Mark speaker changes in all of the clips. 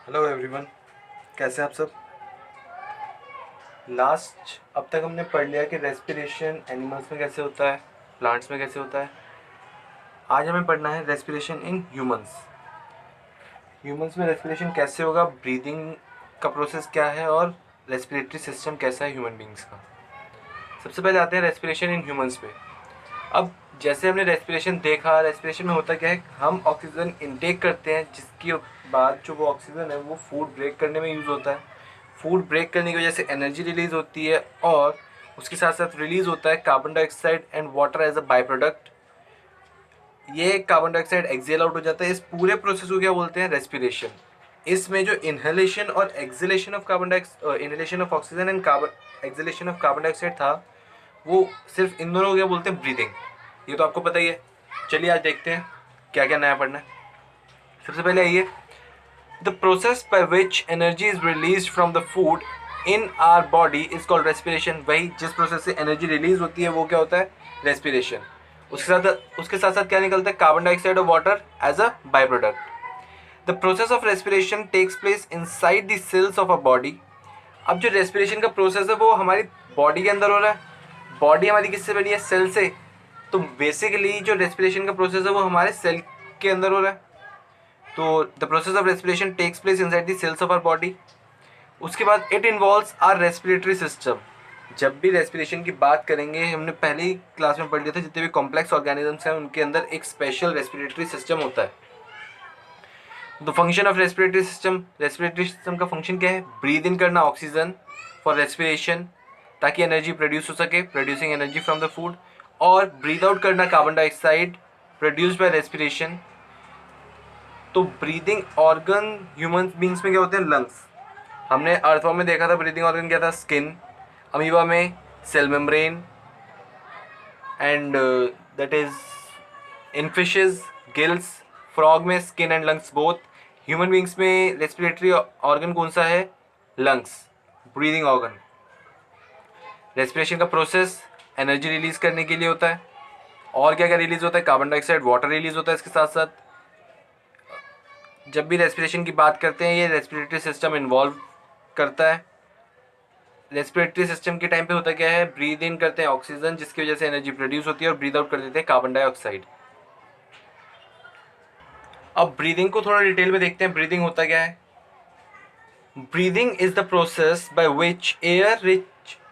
Speaker 1: Hello everyone, कैसे हैं आप सब। अब तक हमने पढ़ लिया कि रेस्पिरेशन एनिमल्स में कैसे होता है, प्लांट्स में कैसे होता है। आज हमें पढ़ना है रेस्पिरेशन इन ह्यूमंस। ह्यूमंस में रेस्पिरेशन कैसे होगा, ब्रीदिंग का प्रोसेस क्या है और रेस्पिरेटरी सिस्टम कैसा है ह्यूमन बींग्स का। सबसे पहले आते हैं रेस्पिरेशन इन ह्यूमंस पे। अब जैसे हमने रेस्पिरेशन देखा, रेस्पिरेशन में होता क्या है, हम ऑक्सीजन इनटेक करते हैं, जिसके बाद जो वो ऑक्सीजन है वो फूड ब्रेक करने में यूज़ होता है। फूड ब्रेक करने की वजह से एनर्जी रिलीज़ होती है और उसके साथ साथ रिलीज़ होता है carbon dioxide and water as a by product. ये कार्बन डाइऑक्साइड एक्सेल आउट हो जाता है। इस पूरे प्रोसेस को क्या बोलते हैं, रेस्पिरेशन। इसमें जो इनहेलेशन और acceleration of carbon dioxide, inhalation of oxygen and carbon acceleration of carbon dioxide था, वो सिर्फ इन दोनों को क्या बोलते हैं, ब्रीदिंग। ये तो आपको पता ही है। चलिए आज देखते हैं क्या क्या नया पढ़ना है। सबसे पहले आइए, the process by which energy is release from the food in our body is called respiration. वही जिस प्रोसेस से एनर्जी रिलीज होती है वो क्या होता है, रेस्पिरेशन। उसके साथ साथ क्या निकलता है, कार्बन डाइऑक्साइड और water as a by product. The process of respiration takes place inside the cells of a body. अब जो रेस्पिरेशन का प्रोसेस है वो हमारी बॉडी के अंदर हो रहा है। बॉडी हमारी किससे बनी है, सेल से। तो बेसिकली जो रेस्पिरेशन का प्रोसेस है वो हमारे सेल के अंदर हो रहा है। तो the process of respiration takes place inside the cells of our body. उसके बाद it involves our respiratory system. जब भी रेस्पिरेशन की बात करेंगे, हमने पहले ही क्लास में पढ़ लिया था, जितने भी कॉम्प्लेक्स ऑर्गेनिजम्स हैं उनके अंदर एक स्पेशल रेस्पिरेटरी सिस्टम होता है। The function of respiratory system का फंक्शन क्या है, ब्रीद इन करना ऑक्सीजन फॉर रेस्पिरेशन, ताकि एनर्जी प्रोड्यूस हो सके, producing energy from the food. और ब्रीद आउट करना carbon dioxide produced by respiration. तो ब्रीदिंग ऑर्गन ह्यूमन बींग्स में क्या होते हैं, लंग्स। हमने अर्थवॉर्म में देखा था ब्रीदिंग ऑर्गन क्या था, स्किन। अमीबा में cell membrane and that is in fishes gills. Frog में skin and lungs both. Human beings में रेस्पिरेटरी ऑर्गन कौन सा है, लंग्स, ब्रीदिंग ऑर्गन। रेस्पिरेशन का प्रोसेस एनर्जी रिलीज करने के लिए होता है। और क्या क्या रिलीज होता है, कार्बन डाइऑक्साइड, वाटर रिलीज होता है। इसके साथ साथ जब भी रेस्पिरेशन की बात करते हैं, ये रेस्पिरेटरी सिस्टम इन्वॉल्व करता है। रेस्पिरेटरी सिस्टम के टाइम पे होता क्या है, ब्रीद इन करते हैं ऑक्सीजन, जिसकी वजह से एनर्जी प्रोड्यूस होती है, और ब्रीद आउट कर देते हैं कार्बन डाइऑक्साइड। अब ब्रीदिंग को थोड़ा डिटेल में देखते हैं, ब्रीदिंग होता क्या है। Breathing is the process by which air rich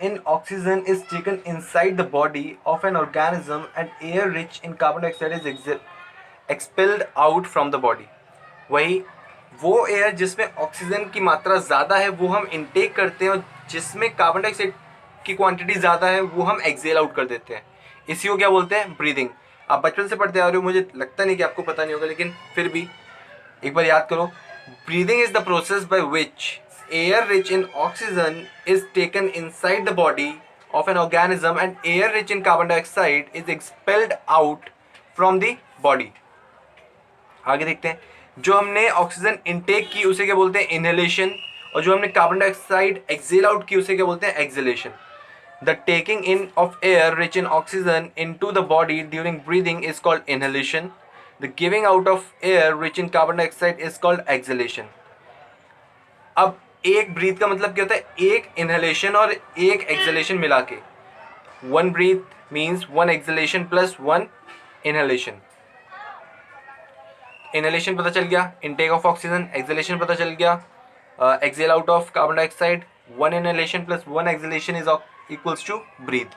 Speaker 1: in oxygen is taken inside the body of an organism and air rich in carbon dioxide is expelled out from the body. वही वो air जिसमें oxygen की मात्रा ज़्यादा है वो हम intake करते हैं, और जिसमें कार्बन डाइऑक्साइड की क्वांटिटी ज़्यादा है वो हम एक्सेल आउट कर देते हैं। इसी को क्या बोलते हैं, ब्रीदिंग। आप बचपन से पढ़ते आ रहे हो, मुझे लगता नहीं कि आपको पता नहीं होगा, लेकिन फिर भी एक बार याद करो। Breathing is the process by which air rich in oxygen is taken inside the body of an organism and air rich in carbon dioxide is expelled out from the body. आगे देखते हैं, जो हमने ऑक्सीजन इनटेक की उसे क्या बोलते हैं, इनहेलेशन। और जो हमने कार्बन डाइऑक्साइड एक्सेल आउट की उसे क्या बोलते हैं, acceleration. The taking in of air rich in oxygen into the body during breathing is called inhalation. The giving out of air rich in carbon dioxide is called acceleration. अब एक breathe का मतलब क्या होता है, एक इनहेलेशन और एक एक्सेलेशन मिला के। One breath means one exhalation plus one inhalation. Inhalation पता चल गया, इनटेक ऑफ ऑक्सीजन। एक्सेलेशन पता चल गया, exhale out of carbon dioxide. One inhalation plus one exhalation is equals to breath.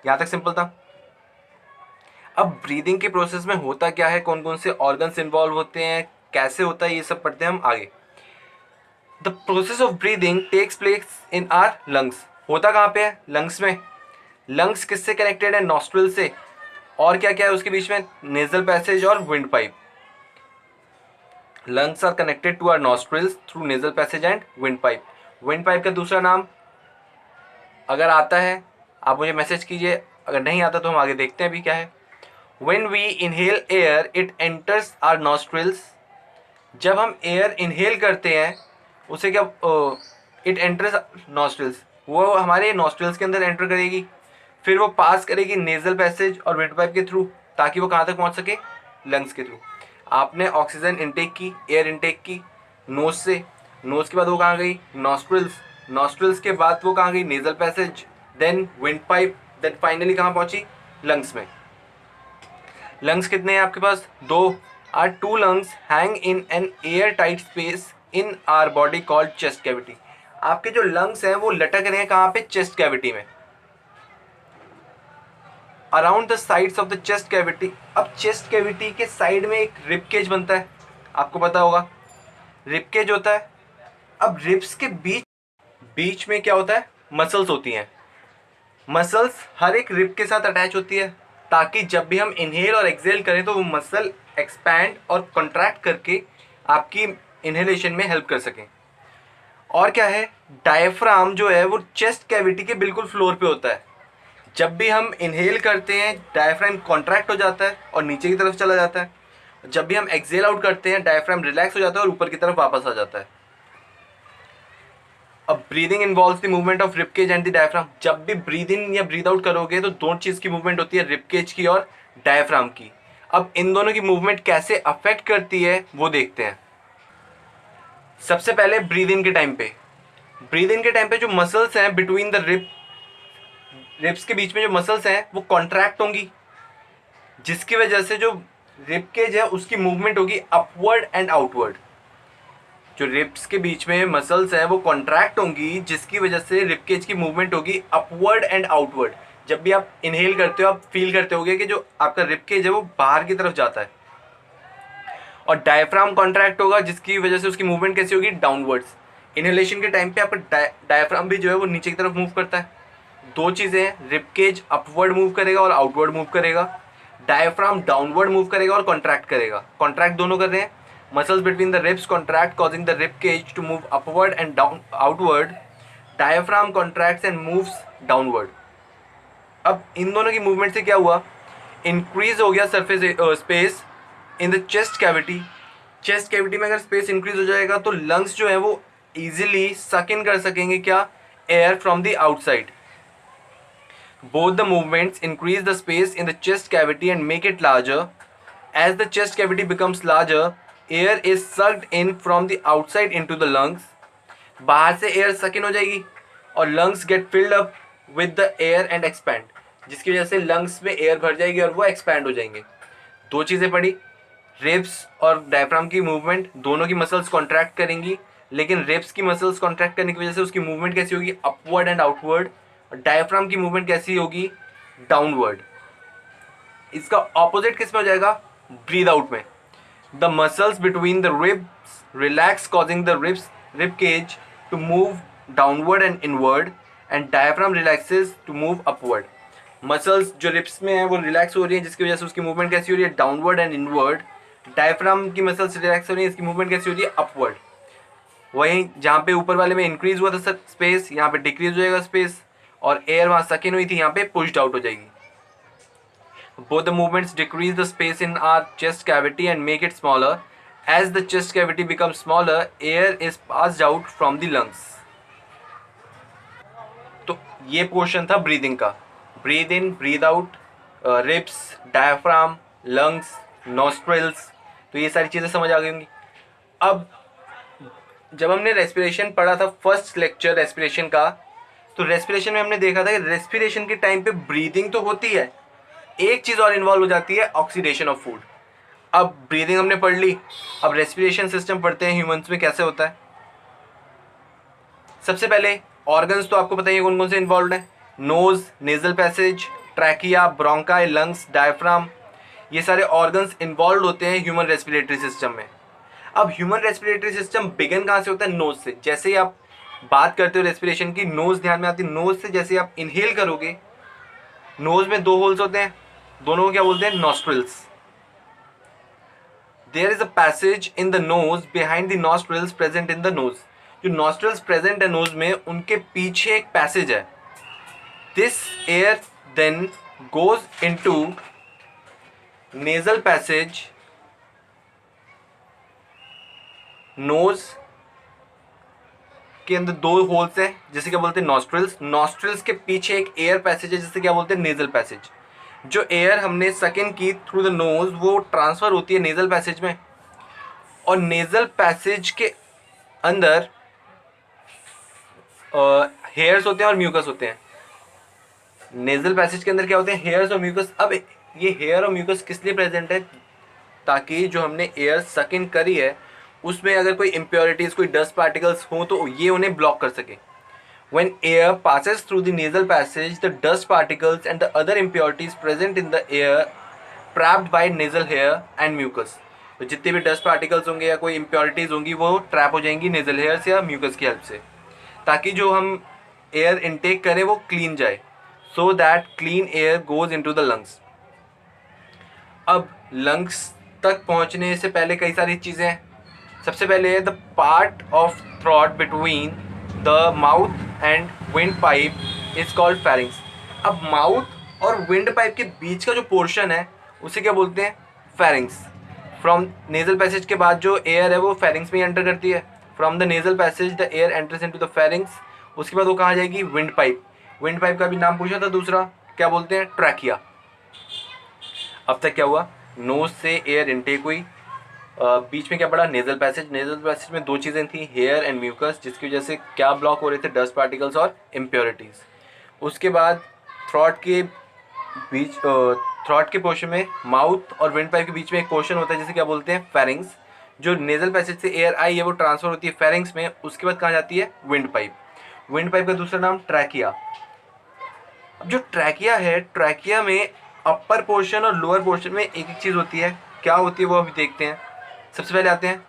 Speaker 1: यहाँ तक सिंपल था। अब ब्रीदिंग के प्रोसेस में होता क्या है, कौन कौन से ऑर्गन्स इन्वॉल्व होते हैं, कैसे होता है, ये सब पढ़ते हैं हम आगे। The process of breathing takes place in our lungs. होता कहाँ पे है, लंग्स में। लंग्स किससे कनेक्टेड है, नॉस्ट्रल से। और क्या क्या है उसके बीच में, नेजल पैसेज और wind pipe. lungs are connected to our nostrils through nasal passage and windpipe. windpipe का दूसरा नाम अगर आता है आप मुझे मैसेज कीजिए, अगर नहीं आता तो हम आगे देखते हैं अभी क्या है। when we inhale air it enters our nostrils। जब हम एयर इनहेल करते हैं उसे क्या, इट एंटर्स नॉस्ट्रिल्स, वो हमारे नॉस्ट्रिल्स के अंदर एंटर करेगी, फिर वो पास करेगी नेजल पैसेज और विंड पाइप के थ्रू, ताकि वो कहाँ तक पहुँच सके, लंग्स के थ्रू। आपने ऑक्सीजन इनटेक की, एयर इनटेक की नोज से, नोज के बाद वो कहाँ गई, नॉस्ट्रिल्स, नॉस्ट्रिल्स के बाद वो कहाँ गई, nasal passage, then wind pipe, then finally कहाँ पहुंची, लंग्स में। लंग्स कितने हैं आपके पास, दो। Our two lungs hang in an air tight space in our body called chest cavity. आपके जो लंग्स हैं वो लटक रहे हैं कहाँ पे, चेस्ट कैविटी में, around the sides of the chest cavity. अब चेस्ट कैविटी के साइड में एक रिब केज बनता है, आपको पता होगा रिब केज होता है। अब रिब्स के बीच बीच में क्या होता है, मसल्स होती हैं। मसल्स हर एक रिब के साथ अटैच होती है ताकि जब भी हम इनहेल और एक्सहेल करें तो वो मसल एक्सपैंड और कॉन्ट्रैक्ट करके आपकी इनहेलेशन में हेल्प कर सकें। और क्या है, डायफ्राम जो है वो चेस्ट कैविटी के बिल्कुल फ्लोर पे होता है। जब भी हम इनहेल करते हैं डायफ्राम कॉन्ट्रैक्ट हो जाता है और नीचे की तरफ चला जाता है, जब भी हम एक्सहेल आउट करते हैं डायफ्राम रिलैक्स हो जाता है और ऊपर की तरफ वापस आ जाता है। अब breathing involves the movement of rib cage and the diaphragm. जब भी ब्रीद इन या ब्रीद आउट करोगे तो दो चीज़ की मूवमेंट होती है, रिब केज की और डायफ्राम की। अब इन दोनों की मूवमेंट कैसे अफेक्ट करती है वो देखते हैं। सबसे पहले ब्रीद इन के टाइम पे, ब्रीद इन के टाइम पे जो मसल्स हैं बिटवीन द रिब्स के बीच में जो मसल्स हैं वो कॉन्ट्रैक्ट होंगी, जिसकी वजह से जो रिब केज है उसकी मूवमेंट होगी अपवर्ड एंड आउटवर्ड। जो रिब्स के बीच में मसल्स हैं वो कॉन्ट्रैक्ट होंगी जिसकी वजह से रिब केज की मूवमेंट होगी अपवर्ड एंड आउटवर्ड। जब भी आप इनहेल करते हो आप फील करते होगे कि जो आपका रिब केज है वो बाहर की तरफ जाता है। और डायफ्राम कॉन्ट्रैक्ट होगा जिसकी वजह से उसकी मूवमेंट कैसी होगी, डाउनवर्ड्स। इनहेलेशन के टाइम पे आपका डायफ्राम भी जो है वो नीचे की तरफ मूव करता है। दो चीज़ें हैं, रिब केज अपवर्ड मूव करेगा और आउटवर्ड मूव करेगा, डायफ्राम डाउनवर्ड मूव करेगा और कॉन्ट्रैक्ट करेगा। कॉन्ट्रैक्ट दोनों कर रहे हैं, muscles between the ribs contract causing the rib cage to move upward and down outward, diaphragm contracts and moves downward। अब इन दोनों की मूवमेंट से क्या हुआ, इंक्रीज हो गया surface space in the chest cavity. Chest cavity में अगर स्पेस इंक्रीज हो जाएगा तो लंग्स जो है वो इजीली सक इन कर सकेंगे क्या, air from the outside. Both the movements increase the space in the chest cavity and make it larger. As the chest cavity becomes larger, air is sucked in from the outside into the lungs. बाहर से air सक इन हो जाएगी और lungs get filled up with the air and expand, जिसकी वजह से lungs में एयर भर जाएगी और वो एक्सपैंड हो जाएंगे। दो चीज़ें पड़ी, रिब्स और डायफ्राम की मूवमेंट, दोनों की मसल्स कॉन्ट्रैक्ट करेंगी, लेकिन रिब्स की मसल्स कॉन्ट्रैक्ट करने की वजह से उसकी मूवमेंट कैसी होगी, अपवर्ड एंड आउटवर्ड। डायफ्राम की मूवमेंट कैसी होगी, डाउनवर्ड। इसका ऑपोजिट किस में हो जाएगा, ब्रीद आउट में। The muscles between the ribs relax causing the rib cage to move downward and inward and diaphragm relaxes to move upward। Muscles जो रिब्स में है वो रिलैक्स हो रही है जिसकी वजह से उसकी मूवमेंट कैसी हो रही है, डाउनवर्ड एंड इनवर्ड। डायफ्राम की मसल्स रिलैक्स हो रही है, इसकी मूवमेंट कैसी हो रही है, अपवर्ड। वहीं जहाँ पे ऊपर वाले में इंक्रीज हुआ था स्पेस, यहाँ पे डिक्रीज हो जाएगा स्पेस, और एयर वहाँ सकिन हुई थी यहाँ पे पुश्ड आउट हो जाएगी। Both the movements decrease the space in our chest cavity and make it smaller. As the chest cavity becomes smaller, air is passed out from the lungs. तो ये पोर्शन था ब्रीदिंग का, breathe in, breathe out, ribs, diaphragm, lungs, nostrils. तो ये सारी चीज़ें समझ आ गई होंगी। अब जब हमने रेस्पिरेशन पढ़ा था फर्स्ट लेक्चर रेस्पिरेशन का, तो रेस्पिरेशन में हमने देखा था कि रेस्पिरेशन के टाइम पे ब्रीदिंग तो होती है, एक चीज़ और इन्वॉल्व हो जाती है, ऑक्सीडेशन ऑफ फूड। अब ब्रीदिंग हमने पढ़ ली, अब रेस्पिरेशन सिस्टम पढ़ते हैं ह्यूमंस में कैसे होता है। सबसे पहले ऑर्गन्स तो आपको पता ही है कौन कौन से इन्वॉल्व हैं, nose, nasal passage, trachea, bronchi, lungs, diaphragm, ये सारे ऑर्गन्स इन्वॉल्व होते हैं ह्यूमन रेस्पिरेटरी सिस्टम में। अब ह्यूमन रेस्पिरेटरी सिस्टम बिगिन कहाँ से होता है, नोज से। जैसे ही आप बात करते हो रेस्पिरेशन की, नोज ध्यान में आती है, नोज से जैसे आप इनहेल करोगे, नोज में दो होल्स होते हैं, दोनों को क्या बोलते हैं, nostrils. There is a passage in the nose behind the nostrils present in the nose. जो नॉस्ट्रिल्स प्रेजेंट है नोज में, उनके पीछे एक पैसेज है। This air then goes into nasal passage, nose के अंदर दो होल्स हैं जिसे क्या बोलते हैं, नॉस्ट्रिल्स। नॉस्ट्रिल्स के पीछे एक एयर पैसेज है जिसे क्या बोलते हैं, नेजल पैसेज। जो एयर हमने सकिन की थ्रू द नोज वो ट्रांसफ़र होती है नेजल पैसेज में, और नेजल पैसेज के अंदर हेयर्स होते हैं और म्यूकस होते हैं। नेजल पैसेज के अंदर क्या होते हैं, हेयर्स और म्यूकस। अब ये हेयर और म्यूकस किस लिए प्रेजेंट है, ताकि जो हमने एयर सक इन करी है उसमें अगर कोई इम्प्योरिटीज, कोई डस्ट पार्टिकल्स हो तो ये उन्हें ब्लॉक कर सके। When air passes through the nasal passage, the dust particles and the other impurities present in the air trapped by nasal hair and mucus. तो जितने भी डस्ट पार्टिकल्स होंगे या कोई इम्प्योरिटीज होंगी वो ट्रैप हो जाएंगी नेजल हेयर्स या म्यूकस की हेल्प से, ताकि जो हम एयर इनटेक करें वो क्लीन जाए, so that clean air goes into the lungs. अब लंग्स तक पहुंचने से पहले कई सारी चीज़ें हैं। सबसे पहले है the part of throat between the mouth and wind pipe is called pharynx. अब माउथ और विंड पाइप के बीच का जो पोर्शन है उसे क्या बोलते हैं, फेरिंग्स। फ्रॉम नेजल पैसेज के बाद जो एयर है वो फेरिंग्स में एंटर करती है। From the nasal passage the air enters into the pharynx. उसके बाद वो कहाँ जाएगी, विंड पाइप। विंड पाइप का भी नाम पूछा था दूसरा, क्या बोलते हैं, ट्रैकिया। अब तक क्या हुआ, नोज से एयर इनटेक हुई, बीच में क्या पड़ा, नेजल पैसेज। नेजल पैसेज में दो चीज़ें थी, हेयर एंड म्यूकस, जिसकी वजह से क्या ब्लॉक हो रहे थे, डस्ट पार्टिकल्स और इम्प्योरिटीज़। उसके बाद थ्रॉट के बीच, थ्रॉट के पोर्शन में माउथ और विंड पाइप के बीच में एक पोर्शन होता है जिसे क्या बोलते हैं, फेरिंग्स। जो नेजल पैसेज से एयर आई है वो ट्रांसफर होती है फेरिंग्स में। उसके बाद कहाँ जाती है, विंड पाइप। विंड पाइप का दूसरा नाम ट्रैकिया। अब जो ट्रैकिया है, ट्रैकिया में अपर पोर्शन और लोअर पोर्शन में एक एक चीज़ होती है, क्या होती है वो अभी देखते हैं। सबसे पहले आते हैं,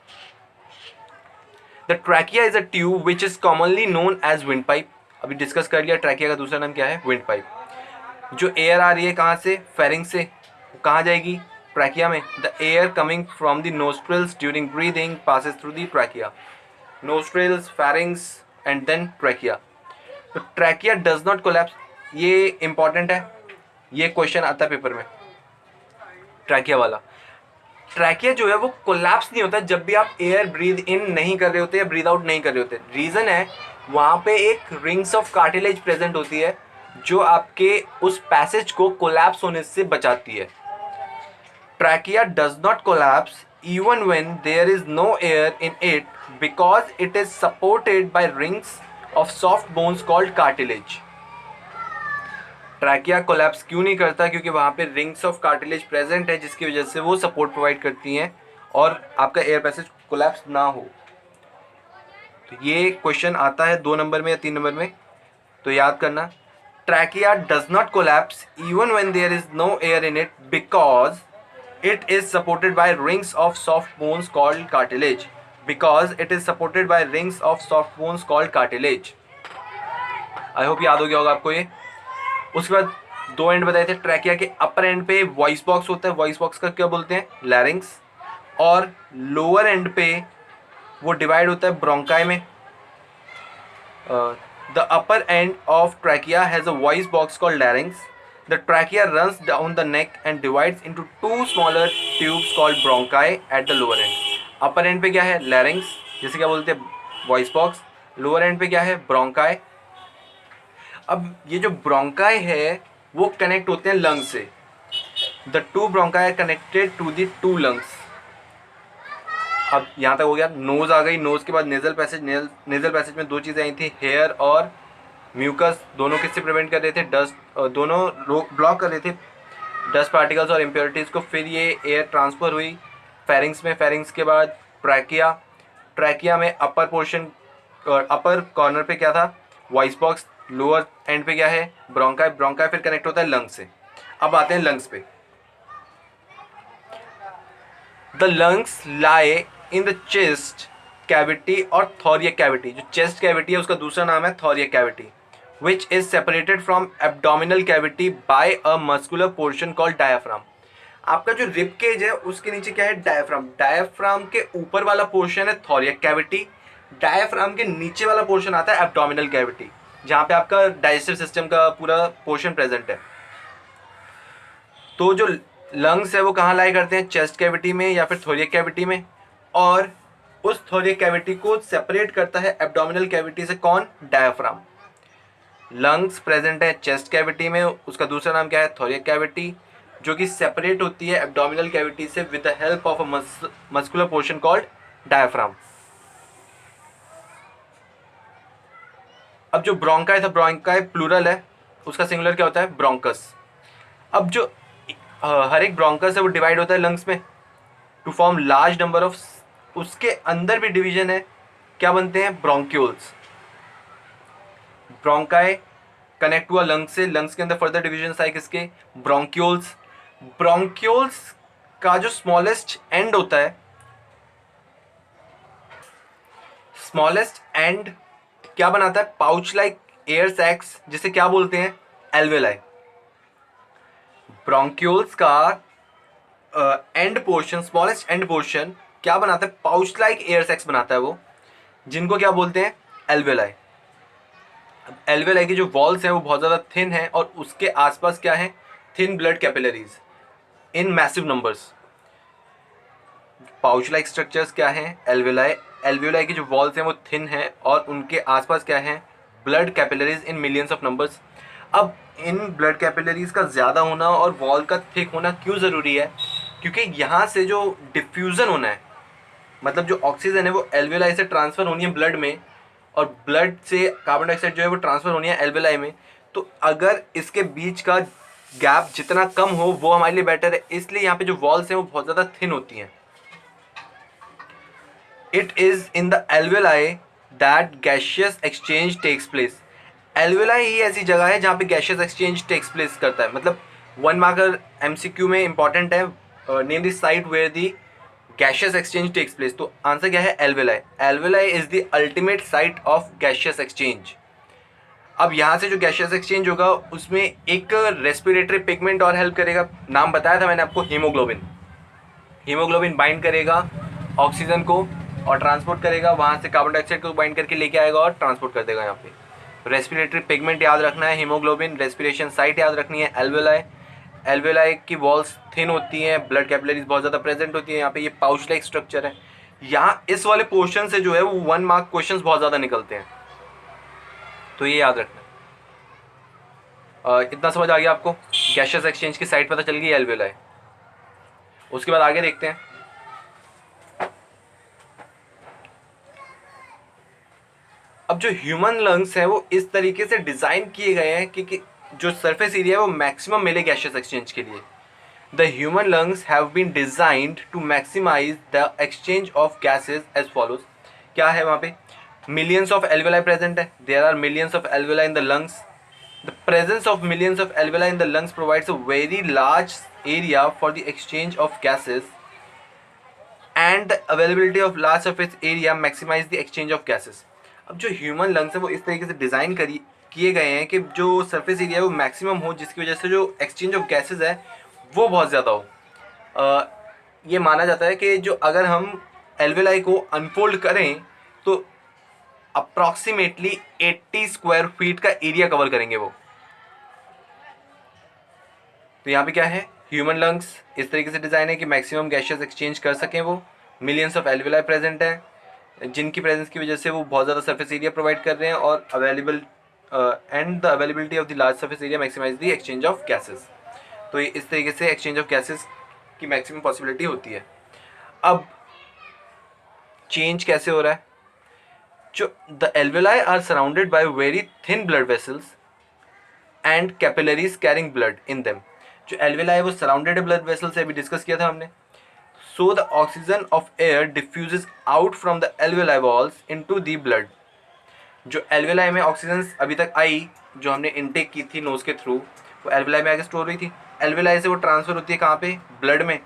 Speaker 1: the trachea is a tube which is commonly known as wind pipe. अभी डिस्कस कर लिया, ट्रैकिया का दूसरा नाम क्या है, विंड पाइप। जो एयर आ रही है कहाँ से, फेरिंग से, कहाँ जाएगी, ट्रैकिया में। The air coming from the nostrils during breathing passes through the trachea. Nostrils, pharynx and then trachea. तो ट्रैकिया डज नॉट कोलैप्स, ये इंपॉर्टेंट है, ये क्वेश्चन आता है पेपर में, ट्रैकिया वाला। ट्रैकिया जो है वो कोलैप्स नहीं होता जब भी आप एयर ब्रीद इन नहीं कर रहे होते या ब्रीद आउट नहीं कर रहे होते। रीज़न है वहाँ पे एक रिंग्स ऑफ कार्टिलेज प्रेजेंट होती है जो आपके उस पैसेज को कोलैप्स होने से बचाती है। Trachea does not collapse even when there is no air in it because it is supported by rings of soft bones called cartilage. Trachea collapse क्यों नहीं करता, क्योंकि वहाँ पे रिंग्स ऑफ कार्टिलेज प्रेजेंट है जिसकी वजह से वो सपोर्ट प्रोवाइड करती हैं और आपका एयर पैसेज कोलैप्स ना हो। तो ये क्वेश्चन आता है 2 नंबर में या 3 नंबर में, तो याद करना, trachea does not collapse even when there is no air in it because it is supported by rings of soft bones called cartilage. Because it is supported by rings of soft bones called cartilage. I hope याद हो गया होगा आपको ये। उसके बाद 2 and बताए थे, ट्रैकिया के अपर एंड पे वॉइस बॉक्स होता है, वॉइस बॉक्स का क्या बोलते हैं, लैरिंग्स। और लोअर एंड पे वो डिवाइड होता है ब्रोंकाई में। The upper end of trachea has a voice box called लैरिंग्स. The trachea runs down the neck and divides into 2 smaller tubes called bronchi at the lower end. Upper end पे क्या है, larynx, जिसे क्या बोलते हैं, voice box. Lower end पे क्या है, bronchi. अब ये जो bronchi है वो कनेक्ट होते हैं लंग से. The 2 bronchi are connected to the 2 lungs. अब यहाँ तक हो गया, नोज आ गई, नोज के बाद नेजल पैसेज। नेजल पैसेज में 2 चीज़ें आई थी, हेयर और म्यूकस। दोनों किससे प्रिवेंट कर रहे थे, डस्ट, दोनों ब्लॉक कर रहे थे डस्ट पार्टिकल्स और इम्प्योरिटीज़ को। फिर ये एयर ट्रांसफ़र हुई फेरिंग्स में, फेरिंग्स के बाद ट्रैकिया। ट्रैकिया में अपर पोर्शन, अपर कॉर्नर पे क्या था, वॉइस बॉक्स। लोअर एंड पे क्या है, ब्रोंकाई। ब्रोंकाई फिर कनेक्ट होता है लंग से। अब आते हैं लंग्स पे। The lungs lie in the chest cavity और थोरियक कैविटी। जो चेस्ट कैविटी है उसका दूसरा नाम है थोरियक cavity, which is separated from abdominal cavity by a muscular portion called diaphragm. आपका जो रिब केज है उसके नीचे क्या है, डायफ्राम। डायफ्राम के ऊपर वाला पोर्शन है थोरियक कैविटी। डायफ्राम के नीचे वाला पोर्शन आता है एब्डोमिनल कैविटी, जहाँ पे आपका डाइजेस्टिव सिस्टम का पूरा पोर्शन प्रेजेंट है। तो जो लंग्स है वो कहाँ लाई करते हैं, चेस्ट कैविटी में या फिर थोरियक कैविटी में। और उस थोरियक कैविटी को सेपरेट करता है एब्डोमिनल कैविटी से कौन, डायफ्राम। लंग्स प्रेजेंट है चेस्ट कैविटी में, उसका दूसरा नाम क्या है, थोरियक कैविटी, जो कि सेपरेट होती है एब्डोमिनल कैविटी से with the help of a muscular portion called diaphragm. अब जो ब्रोंकाई था, ब्रोंकाई प्लूरल है, उसका सिंगुलर क्या होता है? ब्रोंकस। अब जो हर एक ब्रोंकस है वो डिवाइड होता है लंग्स में to form large number of, उसके अंदर भी डिवीजन है, क्या बनते हैं? ब्रोंक्यूल्स। ब्रोंकाई कनेक्ट हुआ लंग्स से, लंग्स के अंदर फर्दर डिविजन आए किसके? ब्रोंक्यूल्स। ब्रोंक्यूल्स का जो स्मॉलेस्ट एंड होता है, स्मॉलेस्ट एंड क्या बनाता है? पाउच लाइक एयर सैक्स, जिसे क्या बोलते हैं? एल्वेलाई। ब्रोंक्यूल्स का end portion, smallest end portion क्या बनाता है? पाउच लाइक एयर सैक्स बनाता है वो, जिनको क्या बोलते हैं? एल्वेलाई। एल्वेलाई की जो वॉल्स हैं वो बहुत ज़्यादा थिन है और उसके आसपास क्या है? Thin blood capillaries in massive numbers. Pouch like structures क्या हैं? एल्वेलाई। एल्वेलाई की जो वॉल्स हैं वो थिन है और उनके आसपास क्या है? Blood capillaries in millions of numbers. अब इन ब्लड कैपिलरीज का ज़्यादा होना और वॉल का थिक होना क्यों ज़रूरी है? क्योंकि यहाँ से जो डिफ्यूज़न होना है, मतलब जो ऑक्सीजन है वो एल्वेलाई से ट्रांसफ़र होनी है ब्लड में, और ब्लड से कार्बन डाइऑक्साइड जो है वो ट्रांसफ़र होनी है एल्वेलाई में। तो अगर इसके बीच का गैप जितना कम हो वो हमारे लिए बेटर है, इसलिए यहाँ पे जो वॉल्स हैं वो बहुत ज़्यादा थिन होती हैं। It is in the alveoli that gaseous exchange takes place. Alveoli ही ऐसी जगह है जहाँ पे gaseous exchange takes place करता है। मतलब 1 मार्कर MCQ में इंपॉर्टेंट है, name the site where the gaseous exchange takes place। तो आंसर क्या है? alveoli। alveoli is the ultimate site of gaseous exchange। अब यहाँ से जो gaseous exchange होगा उसमें एक रेस्पिरेटरी पिगमेंट और हेल्प करेगा, नाम बताया था मैंने आपको, हीमोग्लोबिन। हीमोग्लोबिन बाइंड करेगा ऑक्सीजन को और ट्रांसपोर्ट करेगा, वहाँ से कार्बन डाइऑक्साइड को बाइंड करके लेके आएगा और ट्रांसपोर्ट कर देगा। यहाँ पे रेस्पिरेटरी पिगमेंट याद रखना है, हीमोग्लोबिन, रेस्पिरेशन साइट याद रखनी है एल्वेलाई। एल्वेलाई की वॉल्स थिन होती हैं, ब्लड कैपिलरीज बहुत ज़्यादा प्रेजेंट होती है। यहाँ पे ये पाउच लाइक स्ट्रक्चर है। यहाँ इस वाले पोर्शन से जो है वो 1 मार्क क्वेश्चन बहुत ज़्यादा निकलते हैं, तो ये याद रखना है। इतना समझ आ गया आपको? गैशियस एक्सचेंज की साइट पता चल गई एल्वेलाई। उसके बाद आगे देखते हैं। अब जो ह्यूमन लंग्स हैं वो इस तरीके से डिज़ाइन किए गए हैं कि जो सरफेस एरिया है वो मैक्सिमम मिले गैशियस एक्सचेंज के लिए। The human lungs have been designed to maximise the exchange of gases as follows. क्या है वहाँ पे? मिलियंस ऑफ एल्वेलाई प्रेजेंट है, there are millions of alveoli in the lungs. The presence of millions of alveoli in the lungs provides a very large area for the exchange of gases and the availability of large surface area maximise the exchange of gases. अब जो human lungs है वो इस तरीके से design किए गए हैं कि जो सरफेस एरिया है वो मैक्सिमम हो, जिसकी वजह से जो एक्सचेंज ऑफ गैसेज है वो बहुत ज़्यादा हो। ये माना जाता है कि जो अगर हम एल्वेलाई को अनफोल्ड करें तो अप्रॉक्सीमेटली 80 स्क्वायर फीट का एरिया कवर करेंगे वो। तो यहाँ पे क्या है? ह्यूमन लंग्स इस तरीके से डिज़ाइन है कि मैक्सिमम गैसेस एक्सचेंज कर सकें वो। मिलियंस ऑफ एल्वेलाई प्रेजेंट है, जिनकी प्रेजेंस की वजह से वो बहुत ज़्यादा सरफेस एरिया प्रोवाइड कर रहे हैं, और available and the availability of the large surface area maximise the exchange of gases. तो ये इस तरीके से एक्सचेंज ऑफ गैसेस की मैक्सिमम पॉसिबिलिटी होती है। अब चेंज कैसे हो रहा है? जो the alveoli are surrounded by very thin blood vessels and capillaries carrying blood in them. जो एल्वेलाई है वो सराउंडेड है ब्लड वेसल से, अभी डिस्कस किया था हमने। So the oxygen of air diffuses out from the alveoli walls into the blood. जो एल्वेलाई में ऑक्सीजन अभी तक आई, जो हमने इनटेक की थी नोज के थ्रू, वो एल्वेलाई में आगे स्टोर हुई थी। एल्वेलाई से वो ट्रांसफर होती है कहाँ पे? ब्लड में,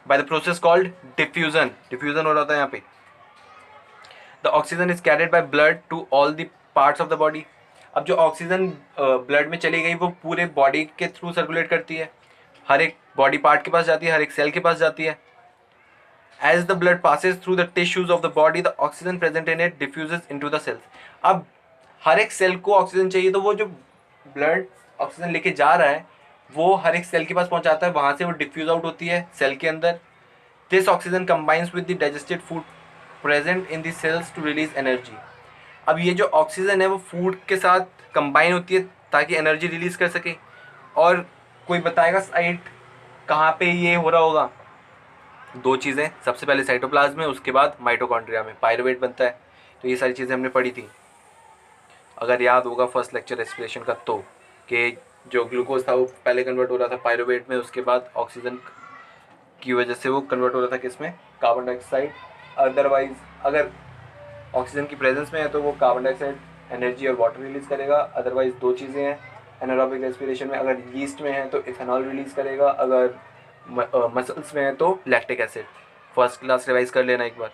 Speaker 1: by the process called diffusion. Diffusion हो रहा था यहाँ पे। The oxygen is carried by blood to all the parts of the body. अब जो ऑक्सीजन ब्लड में चली गई वो पूरे बॉडी के थ्रू सर्कुलेट करती है, हर एक बॉडी पार्ट के पास जाती है, हर एक सेल के पास जाती है। As the blood passes through the tissues of the body, the oxygen present in it diffuses into the cells। अब हर एक सेल को ऑक्सीजन चाहिए, तो वो जो ब्लड ऑक्सीजन लेके जा रहा है वो हर एक सेल के पास पहुंचाता है, वहाँ से वो डिफ्यूज आउट होती है सेल के अंदर। This oxygen combines with the digested food present in the cells to release energy. अब ये जो ऑक्सीजन है वो फूड के साथ कंबाइन होती है ताकि एनर्जी रिलीज कर सके। और कोई बताएगा साइट कहाँ पे ये हो रहा होगा? दो चीज़ें, सबसे पहले साइटोप्लाज्म में, उसके बाद माइटोकॉन्ड्रिया में पायरुवेट बनता है। तो ये सारी चीज़ें हमने पढ़ी थी। अगर याद होगा फर्स्ट लेक्चर रेस्पिरेशन का, तो कि जो ग्लूकोज था वो पहले कन्वर्ट हो रहा था पायरुवेट में, उसके बाद ऑक्सीजन की वजह से वो कन्वर्ट हो रहा था किसमें, कार्बन डाइऑक्साइड। अदरवाइज अगर ऑक्सीजन की प्रेजेंस में है तो वो कार्बन डाइऑक्साइड एनर्जी और वाटर रिलीज करेगा। अदरवाइज दो चीज़ें हैं एनारोबिक रेस्पिरेशन में, अगर यीस्ट में है तो इथेनॉल रिलीज करेगा, अगर मसल्स में है तो lactic acid. First class revise कर लेना एक बार,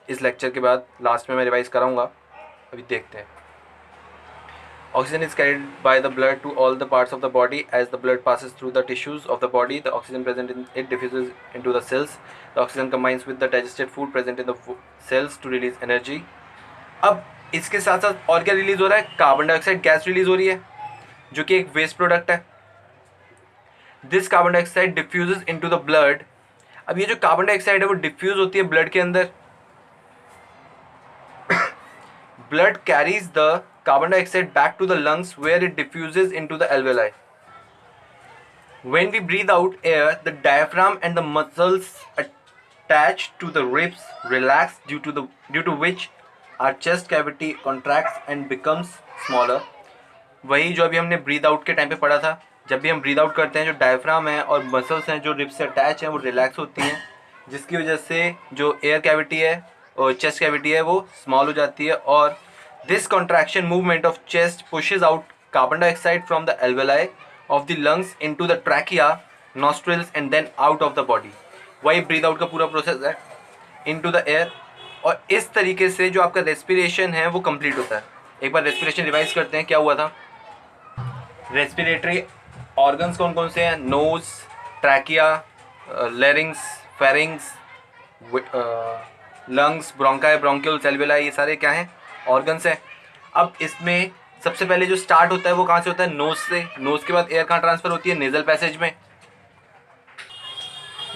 Speaker 1: इस लेक्चर के बाद लास्ट में मैं रिवाइज कराऊंगा। अभी देखते हैं। Oxygen is carried by the blood to all the parts of the body. As the blood passes through the tissues of the body, the oxygen present in it diffuses into the cells. The oxygen combines with the digested food present in the cells to release energy. अब इसके साथ साथ और क्या release हो रहा है, carbon dioxide gas release हो रही है जो कि एक वेस्ट प्रोडक्ट है। This carbon dioxide diffuses into the blood. अब ये जो कार्बन डाइऑक्साइड है वो डिफ्यूज होती है ब्लड के अंदर। Blood carries the carbon dioxide back to the lungs where it diffuses into the alveoli. When we breathe out air, the diaphragm and the muscles attached to the ribs relax due to which our chest cavity contracts and becomes smaller. वही जो अभी हमने breathe out के time पे पढ़ा था, जब भी हम ब्रीद आउट करते हैं जो डायफ्राम है और मसल्स हैं जो रिब्स से अटैच हैं वो रिलैक्स होती हैं, जिसकी वजह से जो एयर कैविटी है और चेस्ट कैविटी है वो स्मॉल हो जाती है। और this contraction movement of chest pushes out carbon dioxide from the alveoli of the lungs into the trachea, nostrils and then out of the body. वही ब्रीद आउट का पूरा प्रोसेस है इनटू द एयर। और इस तरीके से जो आपका रेस्पिरेशन है वो कंप्लीट होता है। एक बार रेस्पिरेशन रिवाइज करते हैं क्या हुआ था। रेस्पिरेटरी ऑर्गन्स कौन कौन से हैं, nose, trachea, larynx, pharynx, lungs, bronchi, bronchioles, alveoli, ये सारे क्या हैं, ऑर्गन्स हैं। अब इसमें सबसे पहले जो स्टार्ट होता है वो कहाँ से होता है, नोज से। नोज के बाद एयर कहाँ ट्रांसफर होती है, नेजल पैसेज में।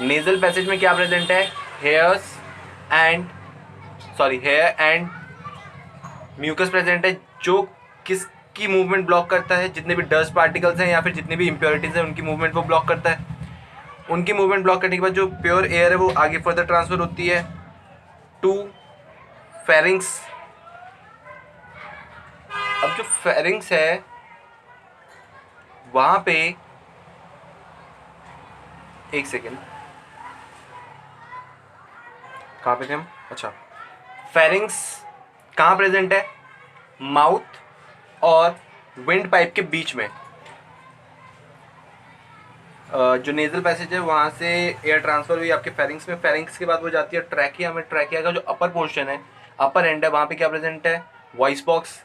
Speaker 1: नेजल पैसेज में क्या प्रेजेंट है, हेयर एंड म्यूकस प्रेजेंट है, जो किसकी मूवमेंट ब्लॉक करता है, जितने भी डस्ट पार्टिकल्स हैं या फिर जितनी भी इम्प्योरिटीज हैं उनकी मूवमेंट वो ब्लॉक करता है। उनकी मूवमेंट ब्लॉक करने के बाद जो प्योर एयर है वो आगे फर्दर ट्रांसफर होती है टू फेरिंग्स। अब जो फेरिंग्स है वहां पे, एक सेकेंड, कहाँ पे थे हम, अच्छा, फेरिंग्स कहाँ प्रेजेंट है, माउथ और विंड पाइप के बीच में। जो नेजल पैसेज है वहाँ से एयर ट्रांसफर हुई आपके फेरिंग्स में। फेरिंग्स के बाद वो जाती है ट्रैकिया में। ट्रैकिया का जो अपर पोर्शन है, अपर एंड है, वहाँ पे क्या प्रेजेंट है, वॉइस बॉक्स।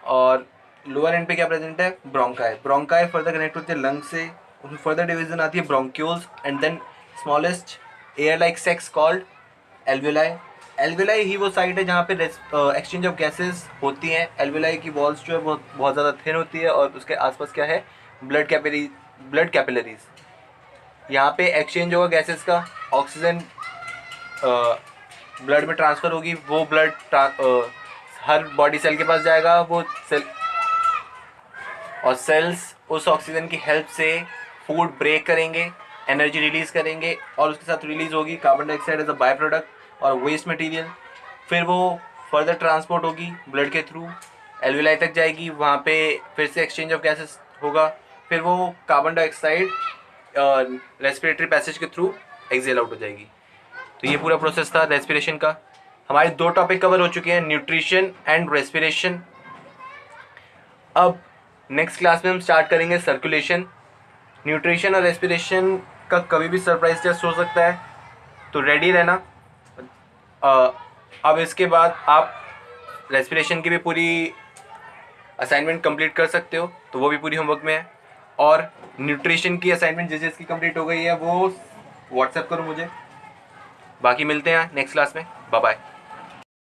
Speaker 1: और लोअर एंड पे क्या प्रेजेंट है, ब्रोंकाई। ब्रोंकाई फर्दर कनेक्ट होती है लंग से, उसमें फर्दर डिवीजन आती है bronchioles and then smallest air like sacs called alveoli. Alveoli ही वो साइट है जहाँ पे एक्सचेंज ऑफ गैसेस होती हैं। एल्वेलाई की वॉल्स जो है बहुत ज़्यादा थिन होती है और उसके आसपास क्या है, ब्लड कैपिलरीज। यहाँ पे एक्सचेंज होगा गैसेस का, ऑक्सीजन ब्लड में ट्रांसफ़र होगी, वो ब्लड हर बॉडी सेल के पास जाएगा, वो सेल और सेल्स उस ऑक्सीजन की हेल्प से फूड ब्रेक करेंगे, एनर्जी रिलीज़ करेंगे और उसके साथ रिलीज़ होगी carbon dioxide as a by product और वेस्ट मटेरियल। फिर वो फर्दर ट्रांसपोर्ट होगी ब्लड के थ्रू, एल्वेलाई तक जाएगी, वहाँ पे फिर से एक्सचेंज ऑफ गैसेस होगा, फिर वो कार्बन डाइऑक्साइड रेस्पिरेटरी पैसेज के थ्रू एक्सेल आउट हो जाएगी। तो ये पूरा प्रोसेस था रेस्पिरेशन का। हमारे दो टॉपिक कवर हो चुके हैं, न्यूट्रिशन एंड रेस्पिरेशन। अब नेक्स्ट क्लास में हम स्टार्ट करेंगे सर्कुलेशन। न्यूट्रिशन और रेस्पिरेशन का कभी भी सरप्राइज टेस्ट हो सकता है, तो रेडी रहना। अब इसके बाद आप रेस्पिरेशन की भी पूरी असाइनमेंट कंप्लीट कर सकते हो, तो वो भी पूरी होमवर्क में है। और न्यूट्रिशन की असाइनमेंट जिसकी कंप्लीट हो गई है वो व्हाट्सएप करो मुझे। बाकी मिलते हैं नेक्स्ट क्लास में, बाय बाय।